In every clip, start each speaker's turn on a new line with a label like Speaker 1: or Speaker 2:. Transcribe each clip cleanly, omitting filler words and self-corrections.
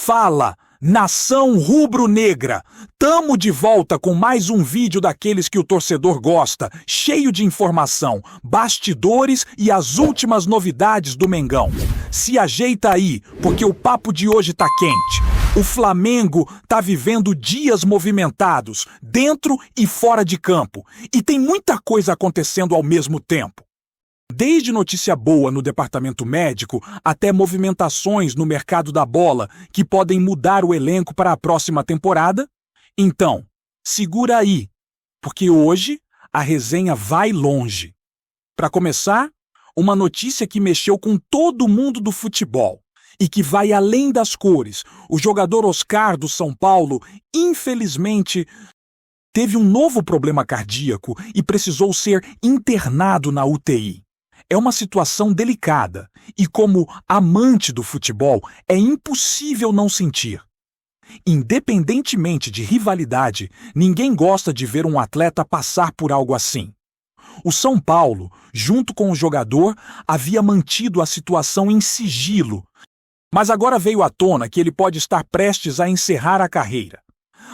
Speaker 1: Fala, nação rubro-negra! Tamo de volta com mais um vídeo daqueles que o torcedor gosta, cheio de informação, bastidores e as últimas novidades do Mengão. Se ajeita aí, porque o papo de hoje tá quente. O Flamengo tá vivendo dias movimentados, dentro e fora de campo, e tem muita coisa acontecendo ao mesmo tempo. Desde notícia boa no departamento médico até movimentações no mercado da bola que podem mudar o elenco para a próxima temporada. Então, segura aí, porque hoje a resenha vai longe. Para começar, uma notícia que mexeu com todo mundo do futebol e que vai além das cores. O jogador Oscar do São Paulo, infelizmente, teve um novo problema cardíaco e precisou ser internado na UTI. É uma situação delicada e, como amante do futebol, é impossível não sentir. Independentemente de rivalidade, ninguém gosta de ver um atleta passar por algo assim. O São Paulo, junto com o jogador, havia mantido a situação em sigilo, mas agora veio à tona que ele pode estar prestes a encerrar a carreira.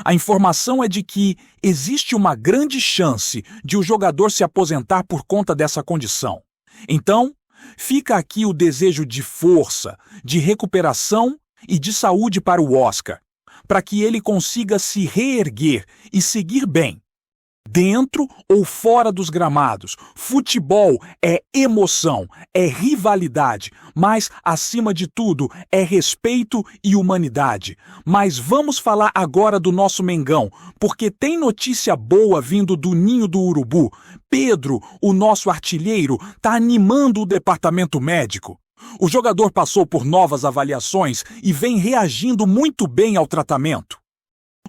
Speaker 1: A informação é de que existe uma grande chance de o jogador se aposentar por conta dessa condição. Então, fica aqui o desejo de força, de recuperação e de saúde para o Oscar, para que ele consiga se reerguer e seguir bem. Dentro ou fora dos gramados, futebol é emoção, é rivalidade, mas, acima de tudo, é respeito e humanidade. Mas vamos falar agora do nosso Mengão, porque tem notícia boa vindo do ninho do urubu. Pedro, o nosso artilheiro, está animando o departamento médico. O jogador passou por novas avaliações e vem reagindo muito bem ao tratamento.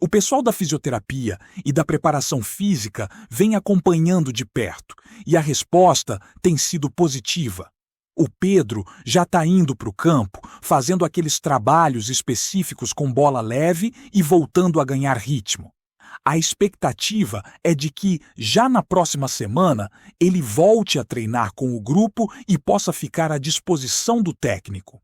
Speaker 1: O pessoal da fisioterapia e da preparação física vem acompanhando de perto e a resposta tem sido positiva. O Pedro já está indo para o campo, fazendo aqueles trabalhos específicos com bola leve e voltando a ganhar ritmo. A expectativa é de que, já na próxima semana, ele volte a treinar com o grupo e possa ficar à disposição do técnico.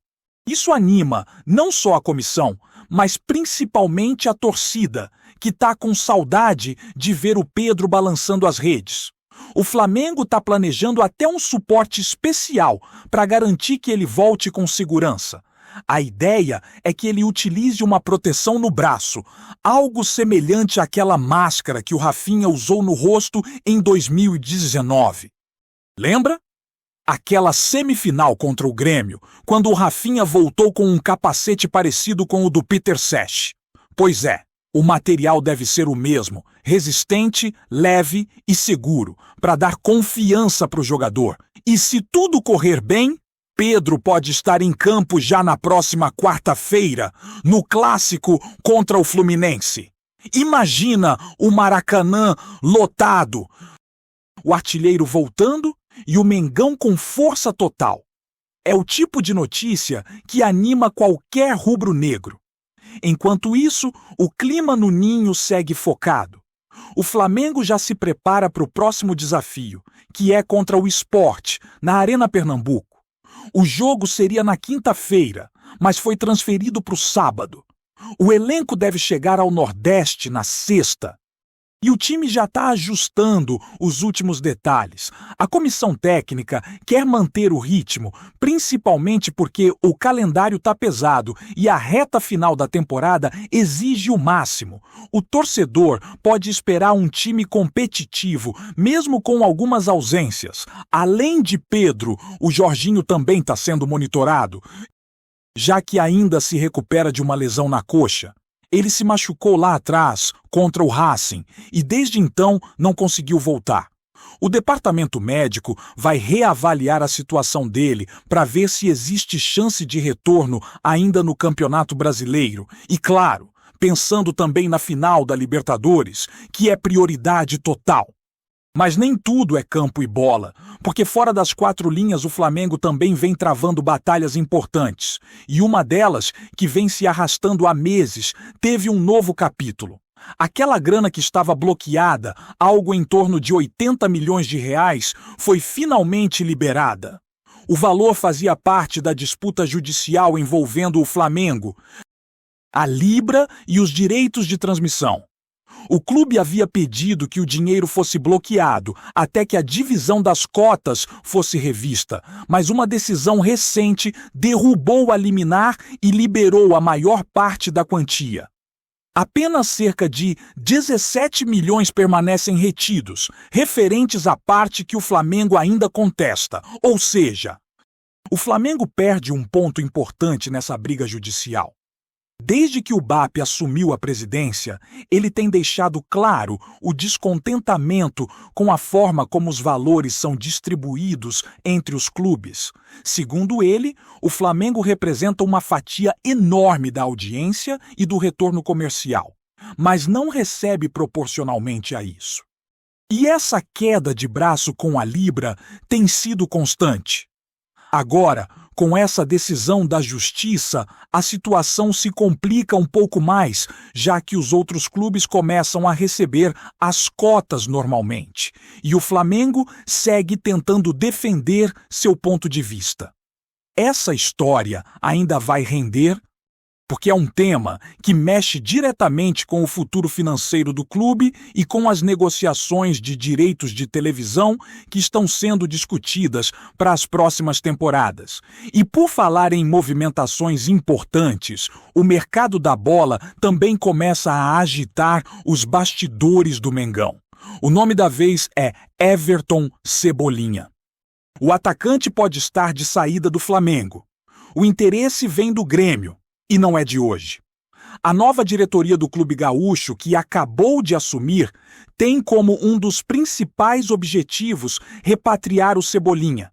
Speaker 1: Isso anima não só a comissão, mas principalmente a torcida, que está com saudade de ver o Pedro balançando as redes. O Flamengo está planejando até um suporte especial para garantir que ele volte com segurança. A ideia é que ele utilize uma proteção no braço, algo semelhante àquela máscara que o Rafinha usou no rosto em 2019. Lembra? Aquela semifinal contra o Grêmio, quando o Rafinha voltou com um capacete parecido com o do Peter Cech. Pois é, o material deve ser o mesmo, resistente, leve e seguro, para dar confiança para o jogador. E se tudo correr bem, Pedro pode estar em campo já na próxima quarta-feira, no clássico contra o Fluminense. Imagina o Maracanã lotado, o artilheiro voltando e o Mengão com força total. É o tipo de notícia que anima qualquer rubro-negro. Enquanto isso, o clima no ninho segue focado. O Flamengo já se prepara para o próximo desafio, que é contra o Sport, na Arena Pernambuco. O jogo seria na quinta-feira, mas foi transferido para o sábado. O elenco deve chegar ao Nordeste na sexta. E o time já está ajustando os últimos detalhes. A comissão técnica quer manter o ritmo, principalmente porque o calendário está pesado e a reta final da temporada exige o máximo. O torcedor pode esperar um time competitivo, mesmo com algumas ausências. Além de Pedro, o Jorginho também está sendo monitorado, já que ainda se recupera de uma lesão na coxa. Ele se machucou lá atrás, contra o Racing, e desde então não conseguiu voltar. O departamento médico vai reavaliar a situação dele para ver se existe chance de retorno ainda no Campeonato Brasileiro. E, claro, pensando também na final da Libertadores, que é prioridade total. Mas nem tudo é campo e bola, porque fora das quatro linhas o Flamengo também vem travando batalhas importantes. E uma delas, que vem se arrastando há meses, teve um novo capítulo. Aquela grana que estava bloqueada, algo em torno de 80 milhões de reais, foi finalmente liberada. O valor fazia parte da disputa judicial envolvendo o Flamengo, a Libra e os direitos de transmissão. O clube havia pedido que o dinheiro fosse bloqueado até que a divisão das cotas fosse revista, mas uma decisão recente derrubou a liminar e liberou a maior parte da quantia. Apenas cerca de 17 milhões permanecem retidos, referentes à parte que o Flamengo ainda contesta, ou seja, o Flamengo perde um ponto importante nessa briga judicial. Desde que o BAP assumiu a presidência, ele tem deixado claro o descontentamento com a forma como os valores são distribuídos entre os clubes. Segundo ele, o Flamengo representa uma fatia enorme da audiência e do retorno comercial, mas não recebe proporcionalmente a isso. E essa queda de braço com a Libra tem sido constante. Agora, com essa decisão da Justiça, a situação se complica um pouco mais, já que os outros clubes começam a receber as cotas normalmente, e o Flamengo segue tentando defender seu ponto de vista. Essa história ainda vai render, porque é um tema que mexe diretamente com o futuro financeiro do clube e com as negociações de direitos de televisão que estão sendo discutidas para as próximas temporadas. E por falar em movimentações importantes, o mercado da bola também começa a agitar os bastidores do Mengão. O nome da vez é Everton Cebolinha. O atacante pode estar de saída do Flamengo. O interesse vem do Grêmio. E não é de hoje. A nova diretoria do Clube Gaúcho, que acabou de assumir, tem como um dos principais objetivos repatriar o Cebolinha.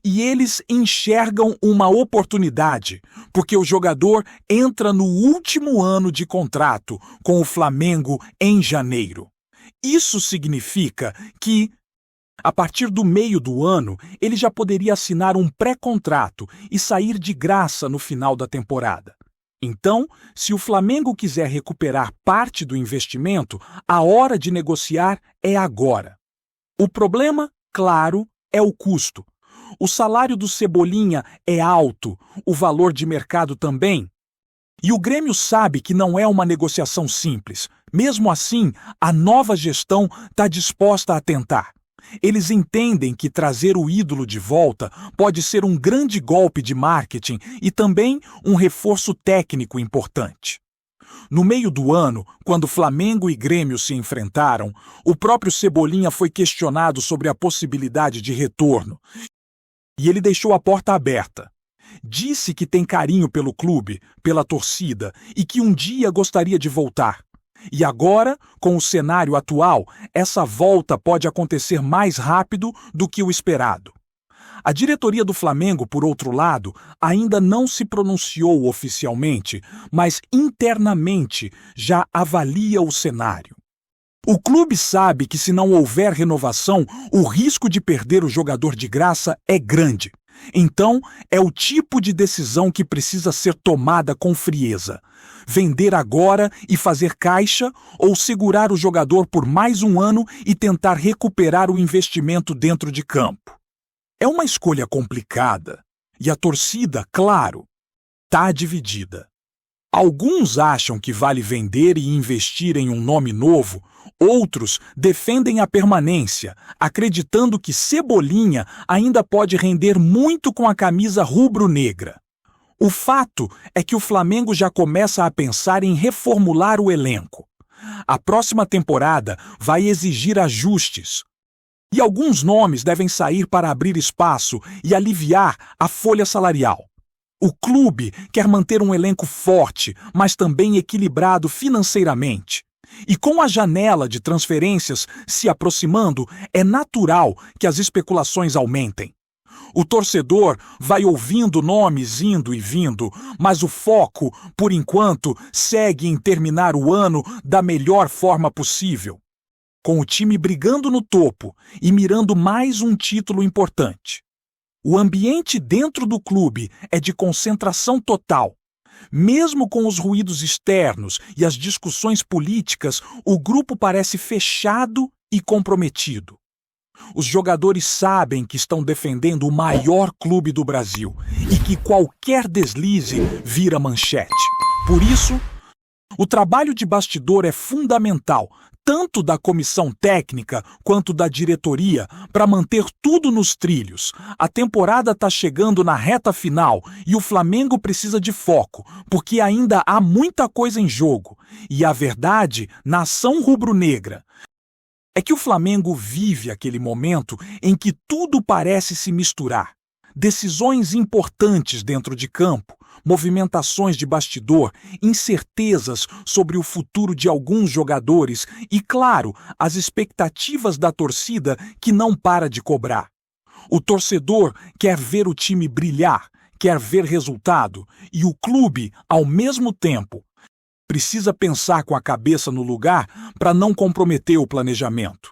Speaker 1: E eles enxergam uma oportunidade, porque o jogador entra no último ano de contrato com o Flamengo em janeiro. Isso significa que, a partir do meio do ano, ele já poderia assinar um pré-contrato e sair de graça no final da temporada. Então, se o Flamengo quiser recuperar parte do investimento, a hora de negociar é agora. O problema, claro, é o custo. O salário do Cebolinha é alto, o valor de mercado também. E o Grêmio sabe que não é uma negociação simples. Mesmo assim, a nova gestão está disposta a tentar. Eles entendem que trazer o ídolo de volta pode ser um grande golpe de marketing e também um reforço técnico importante. No meio do ano, quando Flamengo e Grêmio se enfrentaram, o próprio Cebolinha foi questionado sobre a possibilidade de retorno. E ele deixou a porta aberta. Disse que tem carinho pelo clube, pela torcida e que um dia gostaria de voltar. E agora, com o cenário atual, essa volta pode acontecer mais rápido do que o esperado. A diretoria do Flamengo, por outro lado, ainda não se pronunciou oficialmente, mas internamente já avalia o cenário. O clube sabe que se não houver renovação, o risco de perder o jogador de graça é grande. Então, é o tipo de decisão que precisa ser tomada com frieza. Vender agora e fazer caixa ou segurar o jogador por mais um ano e tentar recuperar o investimento dentro de campo. É uma escolha complicada e a torcida, claro, está dividida. Alguns acham que vale vender e investir em um nome novo, outros defendem a permanência, acreditando que Cebolinha ainda pode render muito com a camisa rubro-negra. O fato é que o Flamengo já começa a pensar em reformular o elenco. A próxima temporada vai exigir ajustes. E alguns nomes devem sair para abrir espaço e aliviar a folha salarial. O clube quer manter um elenco forte, mas também equilibrado financeiramente. E com a janela de transferências se aproximando, é natural que as especulações aumentem. O torcedor vai ouvindo nomes indo e vindo, mas o foco, por enquanto, segue em terminar o ano da melhor forma possível, com o time brigando no topo e mirando mais um título importante. O ambiente dentro do clube é de concentração total. Mesmo com os ruídos externos e as discussões políticas, o grupo parece fechado e comprometido. Os jogadores sabem que estão defendendo o maior clube do Brasil e que qualquer deslize vira manchete. Por isso, O trabalho de bastidor é fundamental, tanto da comissão técnica quanto da diretoria, para manter tudo nos trilhos. A temporada está chegando na reta final e o Flamengo precisa de foco, porque ainda há muita coisa em jogo. E a verdade, nação rubro-negra, é que o Flamengo vive aquele momento em que tudo parece se misturar. Decisões importantes dentro de campo, movimentações de bastidor, incertezas sobre o futuro de alguns jogadores e, claro, as expectativas da torcida que não para de cobrar. O torcedor quer ver o time brilhar, quer ver resultado, e o clube, ao mesmo tempo, precisa pensar com a cabeça no lugar para não comprometer o planejamento.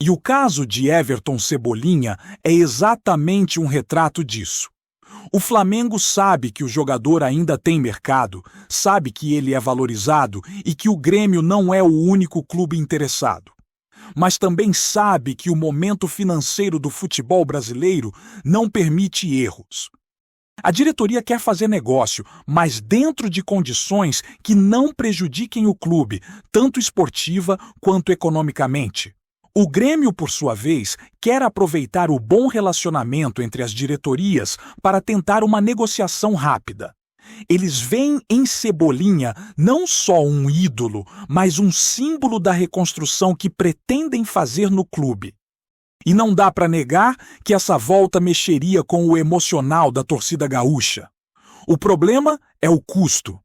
Speaker 1: E o caso de Everton Cebolinha é exatamente um retrato disso. O Flamengo sabe que o jogador ainda tem mercado, sabe que ele é valorizado e que o Grêmio não é o único clube interessado. Mas também sabe que o momento financeiro do futebol brasileiro não permite erros. A diretoria quer fazer negócio, mas dentro de condições que não prejudiquem o clube, tanto esportiva quanto economicamente. O Grêmio, por sua vez, quer aproveitar o bom relacionamento entre as diretorias para tentar uma negociação rápida. Eles veem em Cebolinha não só um ídolo, mas um símbolo da reconstrução que pretendem fazer no clube. E não dá para negar que essa volta mexeria com o emocional da torcida gaúcha. O problema é o custo.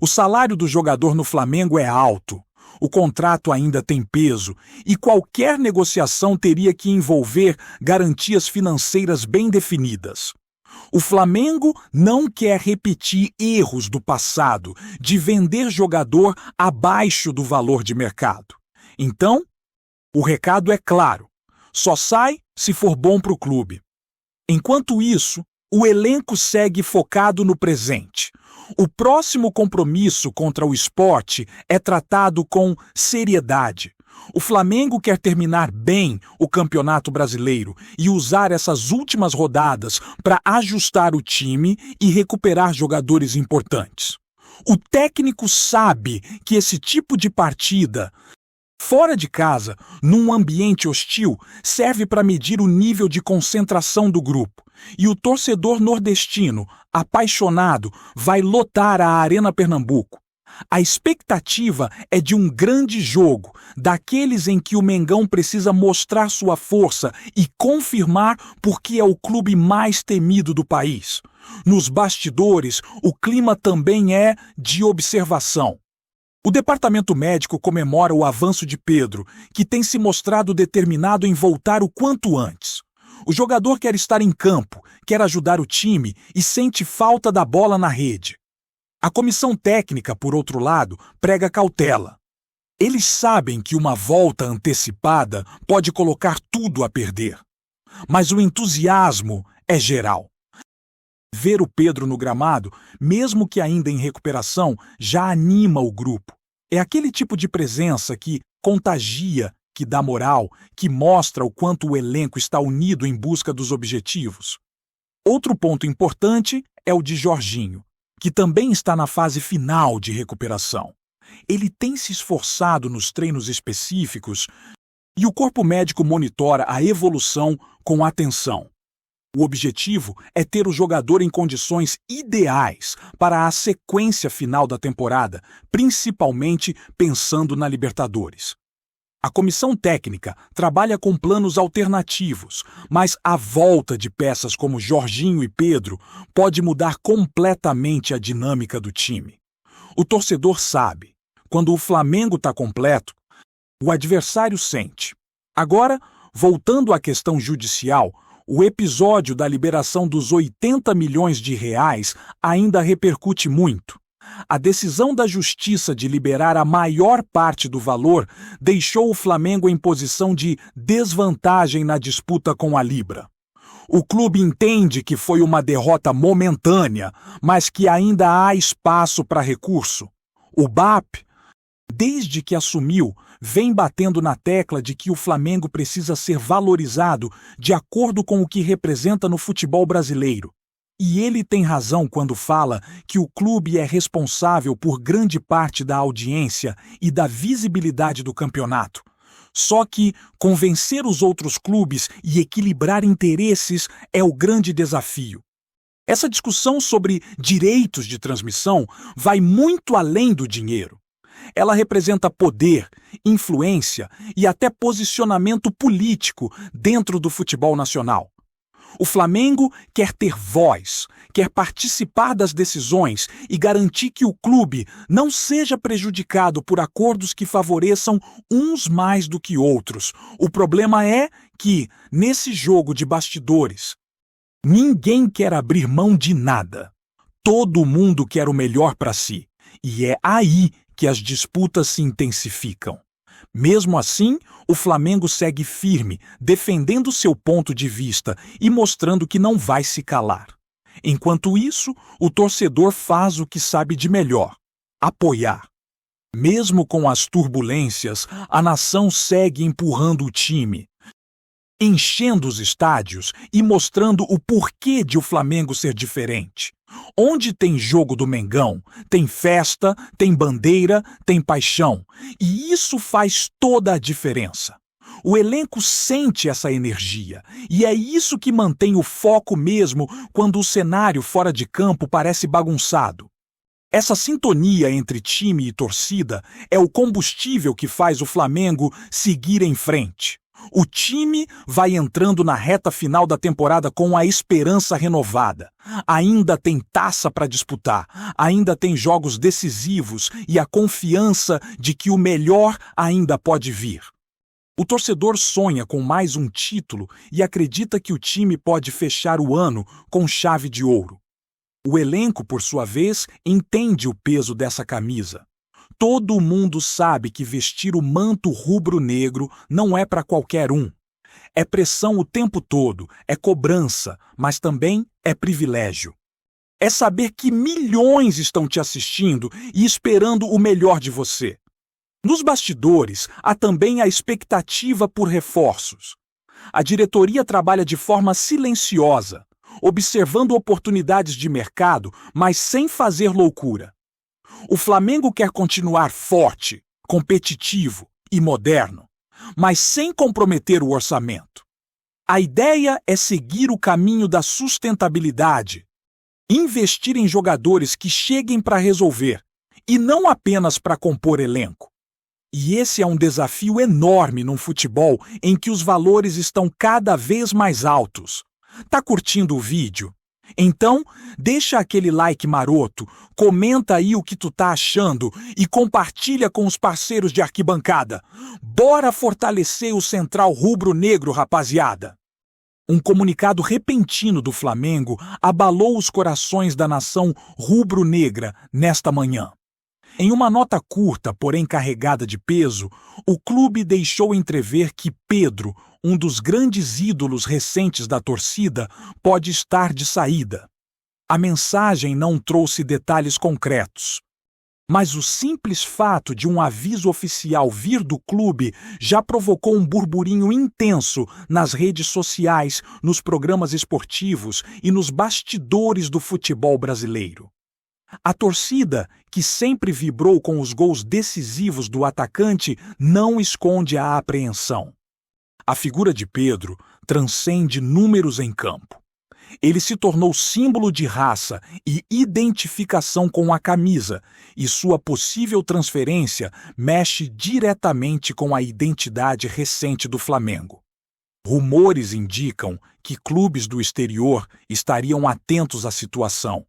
Speaker 1: O salário do jogador no Flamengo é alto. O contrato ainda tem peso e qualquer negociação teria que envolver garantias financeiras bem definidas. O Flamengo não quer repetir erros do passado de vender jogador abaixo do valor de mercado. Então, o recado é claro: só sai se for bom para o clube. Enquanto isso, o elenco segue focado no presente. O próximo compromisso contra o Sport é tratado com seriedade. O Flamengo quer terminar bem o Campeonato Brasileiro e usar essas últimas rodadas para ajustar o time e recuperar jogadores importantes. O técnico sabe que esse tipo de partida, fora de casa, num ambiente hostil, serve para medir o nível de concentração do grupo. E o torcedor nordestino, apaixonado, vai lotar a Arena Pernambuco. A expectativa é de um grande jogo, daqueles em que o Mengão precisa mostrar sua força e confirmar porque é o clube mais temido do país. Nos bastidores, o clima também é de observação. O departamento médico comemora o avanço de Pedro, que tem se mostrado determinado em voltar o quanto antes. O jogador quer estar em campo, quer ajudar o time e sente falta da bola na rede. A comissão técnica, por outro lado, prega cautela. Eles sabem que uma volta antecipada pode colocar tudo a perder. Mas o entusiasmo é geral. Ver o Pedro no gramado, mesmo que ainda em recuperação, já anima o grupo. É aquele tipo de presença que contagia, que dá moral, que mostra o quanto o elenco está unido em busca dos objetivos. Outro ponto importante é o de Jorginho, que também está na fase final de recuperação. Ele tem se esforçado nos treinos específicos e o corpo médico monitora a evolução com atenção. O objetivo é ter o jogador em condições ideais para a sequência final da temporada, principalmente pensando na Libertadores. A comissão técnica trabalha com planos alternativos, mas a volta de peças como Jorginho e Pedro pode mudar completamente a dinâmica do time. O torcedor sabe, quando o Flamengo está completo, o adversário sente. Agora, voltando à questão judicial, o episódio da liberação dos 80 milhões de reais ainda repercute muito. A decisão da Justiça de liberar a maior parte do valor deixou o Flamengo em posição de desvantagem na disputa com a Libra. O clube entende que foi uma derrota momentânea, mas que ainda há espaço para recurso. O BAP, desde que assumiu, vem batendo na tecla de que o Flamengo precisa ser valorizado de acordo com o que representa no futebol brasileiro. E ele tem razão quando fala que o clube é responsável por grande parte da audiência e da visibilidade do campeonato. Só que convencer os outros clubes e equilibrar interesses é o grande desafio. Essa discussão sobre direitos de transmissão vai muito além do dinheiro. Ela representa poder, influência e até posicionamento político dentro do futebol nacional. O Flamengo quer ter voz, quer participar das decisões e garantir que o clube não seja prejudicado por acordos que favoreçam uns mais do que outros. O problema é que, nesse jogo de bastidores, ninguém quer abrir mão de nada. Todo mundo quer o melhor para si. E é aí que as disputas se intensificam. Mesmo assim, o Flamengo segue firme, defendendo seu ponto de vista e mostrando que não vai se calar. Enquanto isso, o torcedor faz o que sabe de melhor: apoiar. Mesmo com as turbulências, a nação segue empurrando o time, enchendo os estádios e mostrando o porquê de o Flamengo ser diferente. Onde tem jogo do Mengão, tem festa, tem bandeira, tem paixão. E isso faz toda a diferença. O elenco sente essa energia, e é isso que mantém o foco mesmo quando o cenário fora de campo parece bagunçado. Essa sintonia entre time e torcida é o combustível que faz o Flamengo seguir em frente. O time vai entrando na reta final da temporada com a esperança renovada. Ainda tem taça para disputar, ainda tem jogos decisivos e a confiança de que o melhor ainda pode vir. O torcedor sonha com mais um título e acredita que o time pode fechar o ano com chave de ouro. O elenco, por sua vez, entende o peso dessa camisa. Todo mundo sabe que vestir o manto rubro-negro não é para qualquer um. É pressão o tempo todo, é cobrança, mas também é privilégio. É saber que milhões estão te assistindo e esperando o melhor de você. Nos bastidores, há também a expectativa por reforços. A diretoria trabalha de forma silenciosa, observando oportunidades de mercado, mas sem fazer loucura. O Flamengo quer continuar forte, competitivo e moderno, mas sem comprometer o orçamento. A ideia é seguir o caminho da sustentabilidade, investir em jogadores que cheguem para resolver e não apenas para compor elenco. E esse é um desafio enorme num futebol em que os valores estão cada vez mais altos. Tá curtindo o vídeo? Então, deixa aquele like maroto, comenta aí o que tu tá achando e compartilha com os parceiros de arquibancada. Bora fortalecer o Central Rubro-Negro, rapaziada! Um comunicado repentino do Flamengo abalou os corações da nação rubro-negra nesta manhã. Em uma nota curta, porém carregada de peso, o clube deixou entrever que Pedro, um dos grandes ídolos recentes da torcida, pode estar de saída. A mensagem não trouxe detalhes concretos, mas o simples fato de um aviso oficial vir do clube já provocou um burburinho intenso nas redes sociais, nos programas esportivos e nos bastidores do futebol brasileiro. A torcida, que sempre vibrou com os gols decisivos do atacante, não esconde a apreensão. A figura de Pedro transcende números em campo. Ele se tornou símbolo de raça e identificação com a camisa, e sua possível transferência mexe diretamente com a identidade recente do Flamengo. Rumores indicam que clubes do exterior estariam atentos à situação.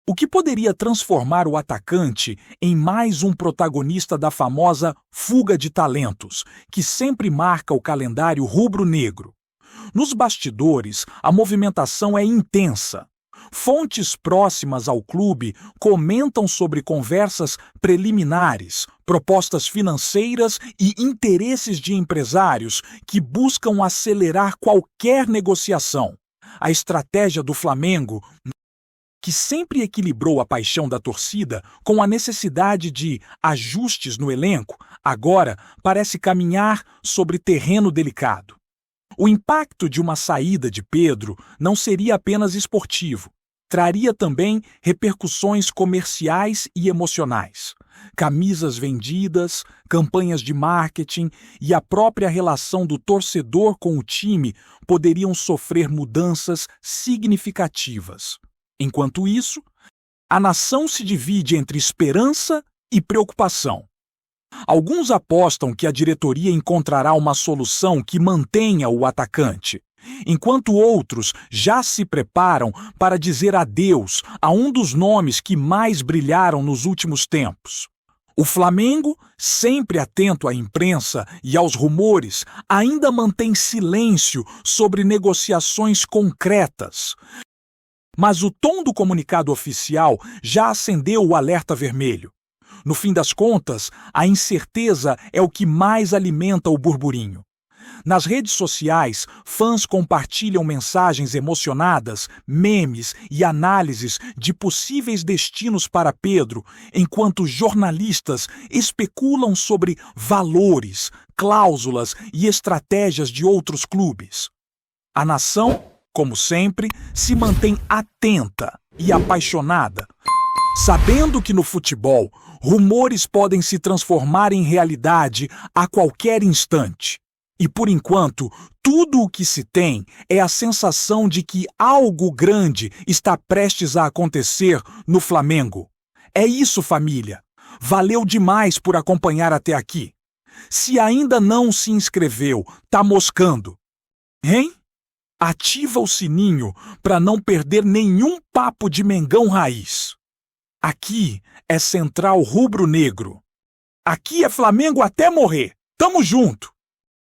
Speaker 1: O que poderia transformar o atacante em mais um protagonista da famosa fuga de talentos, que sempre marca o calendário rubro-negro. Nos bastidores, a movimentação é intensa. Fontes próximas ao clube comentam sobre conversas preliminares, propostas financeiras e interesses de empresários que buscam acelerar qualquer negociação. A estratégia do Flamengo, que sempre equilibrou a paixão da torcida com a necessidade de ajustes no elenco, agora parece caminhar sobre terreno delicado. O impacto de uma saída de Pedro não seria apenas esportivo. traria também repercussões comerciais e emocionais. Camisas vendidas, campanhas de marketing e a própria relação do torcedor com o time poderiam sofrer mudanças significativas. Enquanto isso, a nação se divide entre esperança e preocupação. Alguns apostam que a diretoria encontrará uma solução que mantenha o atacante, enquanto outros já se preparam para dizer adeus a um dos nomes que mais brilharam nos últimos tempos. O Flamengo, sempre atento à imprensa e aos rumores, ainda mantém silêncio sobre negociações concretas. Mas o tom do comunicado oficial já acendeu o alerta vermelho. No fim das contas, a incerteza é o que mais alimenta o burburinho. Nas redes sociais, fãs compartilham mensagens emocionadas, memes e análises de possíveis destinos para Pedro, enquanto jornalistas especulam sobre valores, cláusulas e estratégias de outros clubes. A nação, como sempre, se mantém atenta e apaixonada, sabendo que no futebol, rumores podem se transformar em realidade a qualquer instante. E, por enquanto, tudo o que se tem é a sensação de que algo grande está prestes a acontecer no Flamengo. É isso, família. Valeu demais por acompanhar até aqui. Se ainda não se inscreveu, tá moscando. Hein? Ativa o sininho para não perder nenhum papo de Mengão Raiz. Aqui é Central Rubro Negro. Aqui é Flamengo até morrer. Tamo junto!